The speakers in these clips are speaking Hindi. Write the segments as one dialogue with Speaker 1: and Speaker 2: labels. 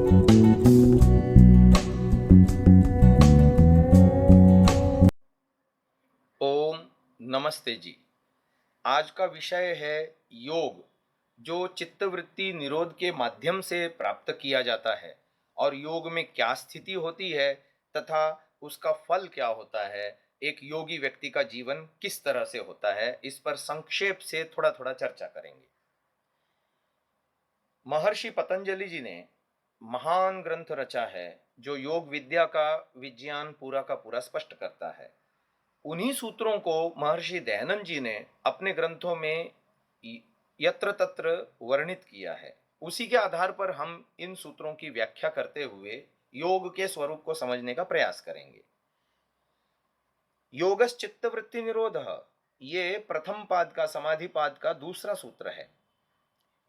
Speaker 1: ओम नमस्ते जी। आज का विषय है योग, जो चित्तवृत्ति निरोध के माध्यम से प्राप्त किया जाता है और योग में क्या स्थिति होती है तथा उसका फल क्या होता है। एक योगी व्यक्ति का जीवन किस तरह से होता है, इस पर संक्षेप से थोड़ा थोड़ा चर्चा करेंगे। महर्षि पतंजलि जी ने महान ग्रंथ रचा है जो योग विद्या का विज्ञान पूरा का पूरा स्पष्ट करता है। उन्हीं सूत्रों को महर्षि दयानंद जी ने अपने ग्रंथों में यत्र तत्र वर्णित किया है। उसी के आधार पर हम इन सूत्रों की व्याख्या करते हुए योग के स्वरूप को समझने का प्रयास करेंगे। योगस चित्तवृत्ति निरोध, ये प्रथम पाद का समाधि पाद का दूसरा सूत्र है।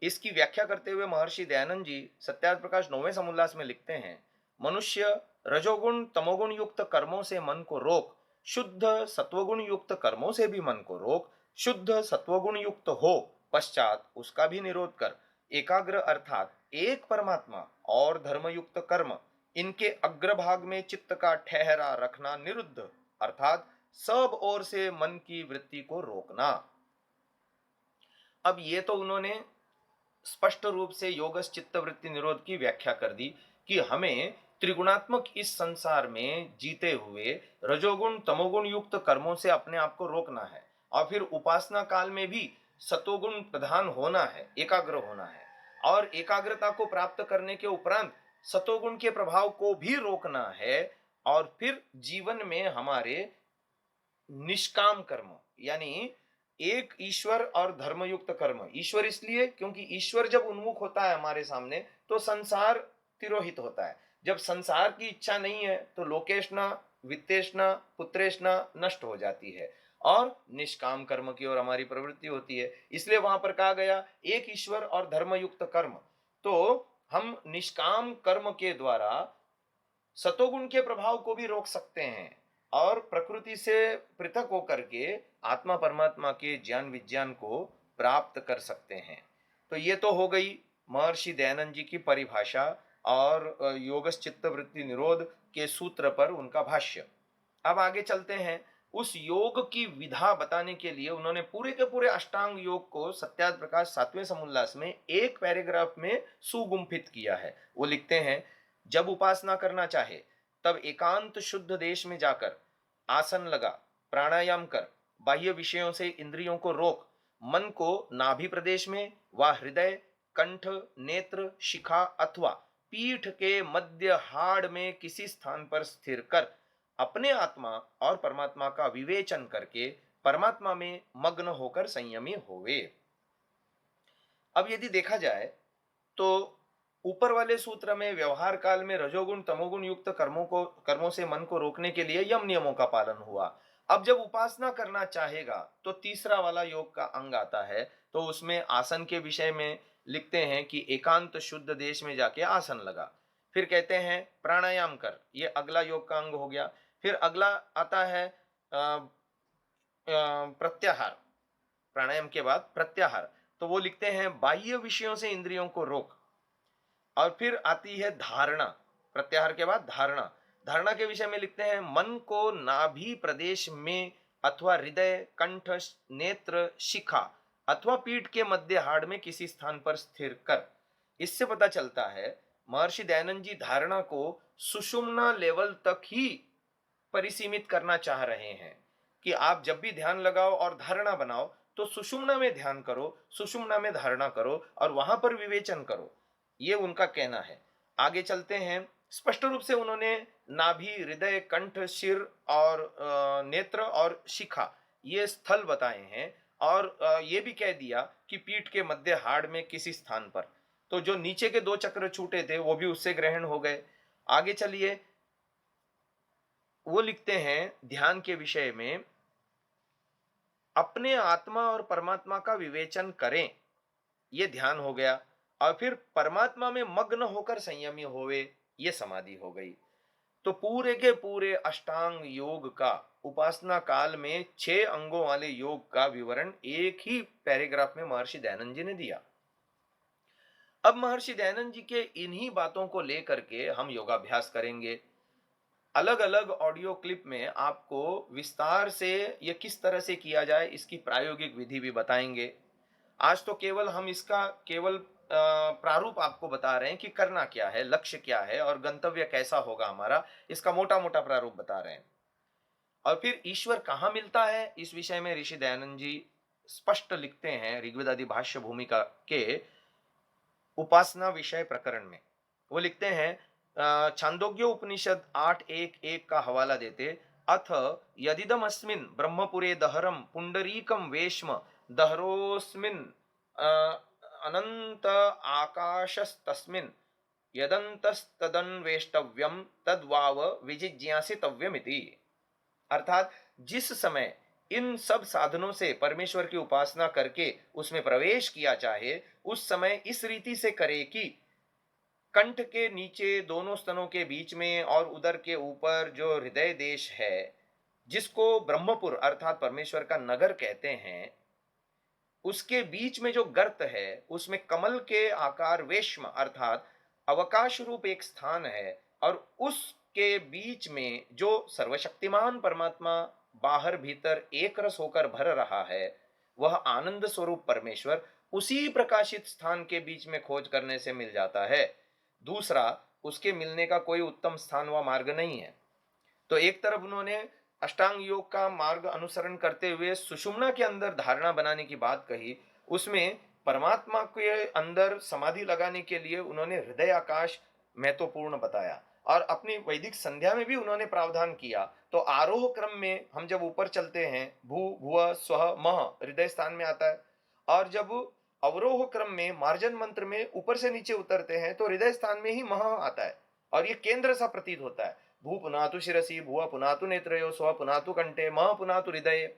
Speaker 1: इसकी व्याख्या करते हुए महर्षि दयानंद जी सत्यार्थ प्रकाश 9वें समोल्लास में लिखते हैं, मनुष्य रजोगुण तमोगुण युक्त कर्मों से मन को रोक, शुद्ध सत्वगुण युक्त कर्मों से भी मन को रोक, शुद्ध सत्वगुण युक्त हो पश्चात उसका भी निरोध कर। एकाग्र अर्थात एक परमात्मा और धर्मयुक्त कर्म, इनके अग्रभाग में चित्त का ठहरा रखना निरुद्ध अर्थात सब ओर से मन की वृत्ति को रोकना। अब ये तो उन्होंने स्पष्ट रूप से योगस चित्तवृत्ति निरोध की व्याख्या कर दी कि हमें त्रिगुणात्मक इस संसार में जीते हुए रजोगुण तमोगुण युक्त कर्मों से अपने आप को रोकना है और फिर उपासना काल में भी सतोगुण प्रधान होना है, एकाग्र होना है और एकाग्रता को प्राप्त करने के उपरांत सतोगुण के प्रभाव को भी रोकना है और फिर जीवन में हमारे निष्काम कर्म यानी एक ईश्वर और धर्मयुक्त कर्म। ईश्वर इसलिए क्योंकि ईश्वर जब उन्मुख होता है हमारे सामने तो संसार तिरोहित होता है। जब संसार की इच्छा नहीं है तो लोकेशना वित्तेशना पुत्रेशना नष्ट हो जाती है और निष्काम कर्म की ओर हमारी प्रवृत्ति होती है। इसलिए वहां पर कहा गया एक ईश्वर और धर्मयुक्त कर्म। तो हम निष्काम कर्म के द्वारा सतोगुण के प्रभाव को भी रोक सकते हैं और प्रकृति से पृथक होकर के आत्मा परमात्मा के ज्ञान विज्ञान को प्राप्त कर सकते हैं। तो ये तो हो गई महर्षि दयानंद जी की परिभाषा और योगस चित्तवृत्ति निरोध के सूत्र पर उनका भाष्य। अब आगे चलते हैं। उस योग की विधा बताने के लिए उन्होंने पूरे के पूरे अष्टांग योग को सत्यार्थ प्रकाश 7वें समोल्लास में एक पैराग्राफ में सुगुम्फित किया है। वो लिखते हैं, जब उपासना करना चाहे तब एकांत शुद्ध देश में जाकर आसन लगा, प्राणायाम कर, बाह्य विषयों से इंद्रियों को रोक, मन को नाभि प्रदेश में व हृदय कंठ नेत्र शिखा अथवा पीठ के मध्य हाड़ में किसी स्थान पर स्थिर कर अपने आत्मा और परमात्मा का विवेचन करके परमात्मा में मग्न होकर संयमी होवे। अब यदि देखा जाए तो ऊपर वाले सूत्र में व्यवहार काल में रजोगुण तमोगुण युक्त कर्मों से मन को रोकने के लिए यम नियमों का पालन हुआ। अब जब उपासना करना चाहेगा तो तीसरा वाला योग का अंग आता है। तो उसमें आसन के विषय में लिखते हैं कि एकांत शुद्ध देश में जाके आसन लगा। फिर कहते हैं प्राणायाम कर, ये अगला योग का अंग हो गया। फिर अगला आता है प्रत्याहार, प्राणायाम के बाद प्रत्याहार। तो वो लिखते हैं बाह्य विषयों से इंद्रियों को रोक। और फिर आती है धारणा, प्रत्याहार के बाद धारणा। धारणा के विषय में लिखते हैं मन को नाभि प्रदेश में अथवा हृदय कंठ नेत्र शिखा अथवा पीठ के मध्य हाड़ में किसी स्थान पर स्थिर कर। इससे पता चलता है महर्षि दयानंद जी धारणा को सुषुम्ना लेवल तक ही परिसीमित करना चाह रहे हैं कि आप जब भी ध्यान लगाओ और धारणा बनाओ तो सुषुम्ना में ध्यान करो, सुषुम्ना में धारणा करो और वहां पर विवेचन करो। ये उनका कहना है। आगे चलते हैं। स्पष्ट रूप से उन्होंने नाभि हृदय कंठ सिर और नेत्र और शिखा ये स्थल बताए हैं और ये भी कह दिया कि पीठ के मध्य हाड़ में किसी स्थान पर। तो जो नीचे के दो चक्र छूटे थे वो भी उससे ग्रहण हो गए। आगे चलिए, वो लिखते हैं ध्यान के विषय में अपने आत्मा और परमात्मा का विवेचन करें, ये ध्यान हो गया। और फिर परमात्मा में मग्न होकर संयमी होवे, ये समाधि हो गई। तो पूरे के पूरे अष्टांग योग का उपासना काल में 6 अंगों वाले योग का विवरण एक ही पैराग्राफ में महर्षि दयानंद जी ने दिया। अब महर्षि दयानंद जी के इन्हीं बातों को लेकर के हम योगाभ्यास करेंगे। अलग अलग ऑडियो क्लिप में आपको विस्तार से ये किस तरह से किया जाए इसकी प्रायोगिक विधि भी बताएंगे। आज तो केवल हम इसका केवल प्रारूप आपको बता रहे हैं कि करना क्या है, लक्ष्य क्या है और गंतव्य कैसा होगा हमारा, इसका मोटा मोटा प्रारूप बता रहे हैं। और फिर ईश्वर कहाँ मिलता है, इस विषय में ऋषि दयानंद जी स्पष्ट लिखते हैं ऋग्वेद आदि भाष्य भूमिका के उपासना विषय प्रकरण में। वो लिखते हैं, छांदोग्य उपनिषद 8:1:1 का हवाला देते, अथ यदिदम अस्मिन् ब्रह्मपुरे दहरम पुंडरीकम वेश्म दहरोस्मिन् अनंत आकाशस्तस्मिन् यदंतस्तदन्वेष्टव्यम तद्वाव विजिज्ञासितव्यमिति। अर्थात जिस समय इन सब साधनों से परमेश्वर की उपासना करके उसमें प्रवेश किया चाहे, उस समय इस रीति से करे कि कंठ के नीचे दोनों स्तनों के बीच में और उदर के ऊपर जो हृदय देश है, जिसको ब्रह्मपुर अर्थात परमेश्वर का नगर कहते हैं, उसके बीच में जो गर्त है उसमें कमल के आकार वेश्म अर्थात अवकाश रूप एक स्थान है, और उसके बीच में जो सर्वशक्तिमान परमात्मा बाहर भीतर एक रस होकर भर रहा है, वह आनंद स्वरूप परमेश्वर उसी प्रकाशित स्थान के बीच में खोज करने से मिल जाता है। दूसरा, उसके मिलने का कोई उत्तम स्थान व मार्ग नहीं है। तो एक तरफ उन्होंने अष्टांग योग का मार्ग अनुसरण करते हुए सुषुम्ना के अंदर धारणा बनाने की बात कही, उसमें परमात्मा के अंदर समाधि लगाने के लिए उन्होंने हृदय आकाश महत्वपूर्ण बताया, और अपनी वैदिक संध्या में भी उन्होंने प्रावधान किया। तो आरोह क्रम में हम जब ऊपर चलते हैं, भू भुव स्वह मह हृदय स्थान में आता है, और जब अवरोह क्रम में मार्जन मंत्र में ऊपर से नीचे उतरते हैं तो हृदय स्थान में ही मह आता है, और ये केंद्र सा प्रतीत होता है। भू पुनातु शिरसी, भुव पुनातु नेत्रयो, स्व पुनातु कंठे, मह पुनातु हृदय।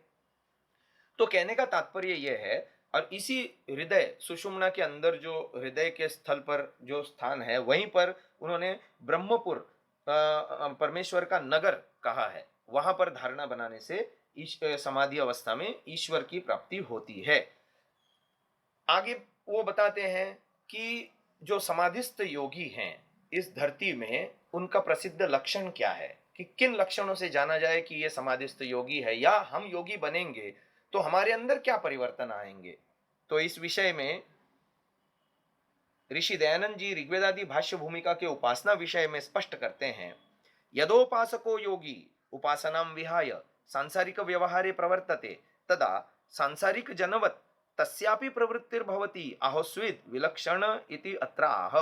Speaker 1: तो कहने का तात्पर्य यह है, और इसी हृदय सुषुम्ना के अंदर जो हृदय के स्थल पर जो स्थान है, वहीं पर उन्होंने ब्रह्मपुर परमेश्वर का नगर कहा है। वहां पर धारणा बनाने से समाधि अवस्था में ईश्वर की प्राप्ति होती है। आगे वो बताते हैं कि जो समाधिस्थ योगी हैं इस धरती में, उनका प्रसिद्ध लक्षण क्या है, कि किन लक्षणों से जाना जाए कि ये समाधिस्थ योगी है, या हम योगी बनेंगे तो हमारे अंदर क्या परिवर्तन आएंगे। तो इस विषय में ऋषि दयानंद जी ऋग्वेदादि भाष्य भूमिका के उपासना विषय में स्पष्ट करते हैं, यदोपासको योगी उपासनां विहाय सांसारिक व्यवहारे प्रवर्तते तदा सांसारिक जनवत् तस्यापि प्रवृत्तिर्भवति आहोस्विद विलक्षण इति अत्र आह।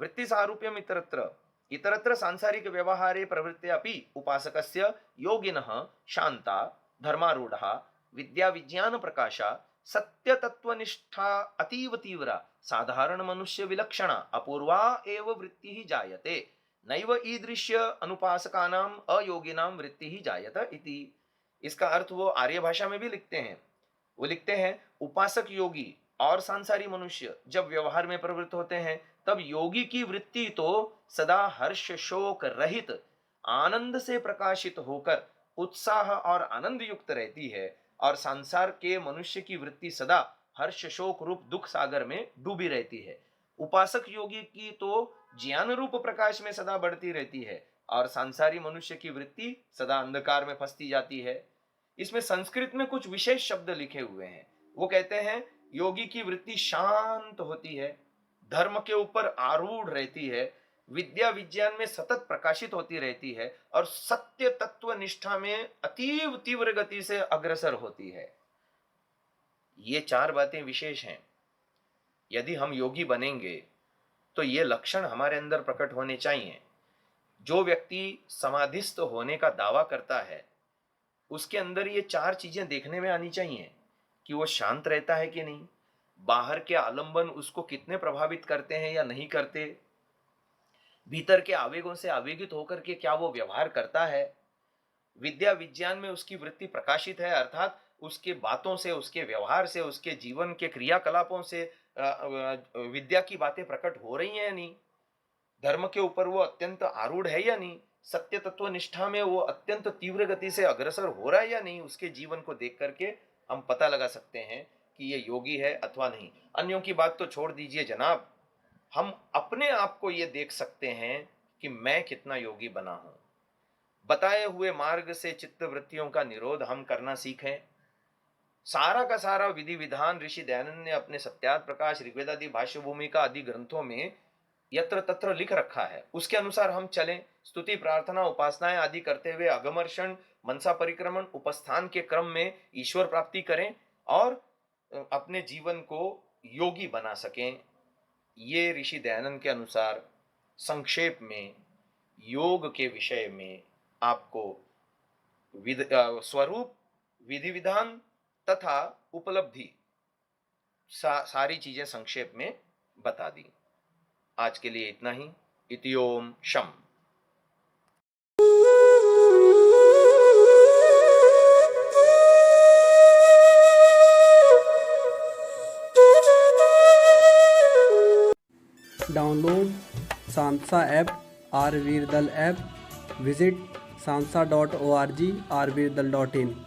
Speaker 1: वृत्ति सारूप्यम इतरत्र इतरत्र सांसारिक व्यवहारे प्रवृत्ति अपि उपासकस्य योगिनः शांता धर्मारूढ़ा विद्या विज्ञान प्रकाशा सत्य तत्वनिष्ठा अतीव तीव्रा साधारण मनुष्य विलक्षणा अपूर्वा एव वृत्ति ही जायते नैव ईदृश्य अनुपासकानाम अयोगिनाम वृत्ति ही जायत इति। इसका अर्थ वो आर्य भाषा में भी लिखते हैं। वो लिखते हैं, उपासक योगी और सांसारी मनुष्य जब व्यवहार में प्रवृत्त होते हैं, तब योगी की वृत्ति तो सदा हर्ष शोक रहित आनंद से प्रकाशित होकर उत्साह और आनंद युक्त रहती है, और संसार के मनुष्य की वृत्ति सदा हर्ष शोक रूप दुख सागर में डूबी रहती है। उपासक योगी की तो ज्ञान रूप प्रकाश में सदा बढ़ती रहती है, और सांसारी मनुष्य की वृत्ति सदा अंधकार में फंसती जाती है। इसमें संस्कृत में कुछ विशेष शब्द लिखे हुए हैं। वो कहते हैं, योगी की वृत्ति शांत होती है, धर्म के ऊपर आरूढ़ रहती है, विद्या विज्ञान में सतत प्रकाशित होती रहती है, और सत्य तत्व निष्ठा में अतीव तीव्र गति से अग्रसर होती है। ये चार बातें विशेष हैं। यदि हम योगी बनेंगे तो ये लक्षण हमारे अंदर प्रकट होने चाहिए। जो व्यक्ति समाधिस्थ होने का दावा करता है, उसके अंदर ये चार चीजें देखने में आनी चाहिए, कि वो शांत रहता है कि नहीं, बाहर के आलंबन उसको कितने प्रभावित करते हैं या नहीं करते, भीतर के आवेगों से आवेगित होकर के क्या वो व्यवहार करता है, विद्या विज्ञान में उसकी वृत्ति प्रकाशित है, अर्थात उसके बातों से, उसके व्यवहार से, उसके जीवन के क्रियाकलापों से विद्या की बातें प्रकट हो रही हैं या नहीं, धर्म के ऊपर वो अत्यंत आरूढ़ है या नहीं, सत्य तत्व निष्ठा में वो अत्यंत तीव्र गति से अग्रसर हो रहा है या नहीं, उसके जीवन को देख करके हम पता लगा सकते हैं कि ये योगी है अथवा नहीं। अन्यों की बात तो छोड़ दीजिए जनाब, हम अपने आप को ये देख सकते हैं कि मैं कितना योगी बना हूं। बताए हुए मार्ग से चित्त वृत्तियों का निरोध हम करना सीखें। सारा का सारा विधि विधान ऋषि दयानंद ने अपने सत्यार्थ प्रकाश, ऋग्वेद आदि, भाष्य भूमिका आदि ग्रंथों में यत्र तत्र लिख रखा है, उसके अनुसार हम चलें। स्तुति, प्रार्थना, उपासनाएं आदि करते हुए अगमर्षण, मनसा परिक्रमण, उपस्थान के क्रम में ईश्वर प्राप्ति करें और अपने जीवन को योगी बना सकें। ये ऋषि दयानंद के अनुसार संक्षेप में योग के विषय में आपको स्वरूप, विधि विधान तथा उपलब्धि सारी चीजें संक्षेप में बता दी। आज के लिए इतना ही। इति ओम शम।
Speaker 2: डाउनलोड सांसा ऐप, आरवीरदल ऐप, विजिट sansa.org, rvirdal.in।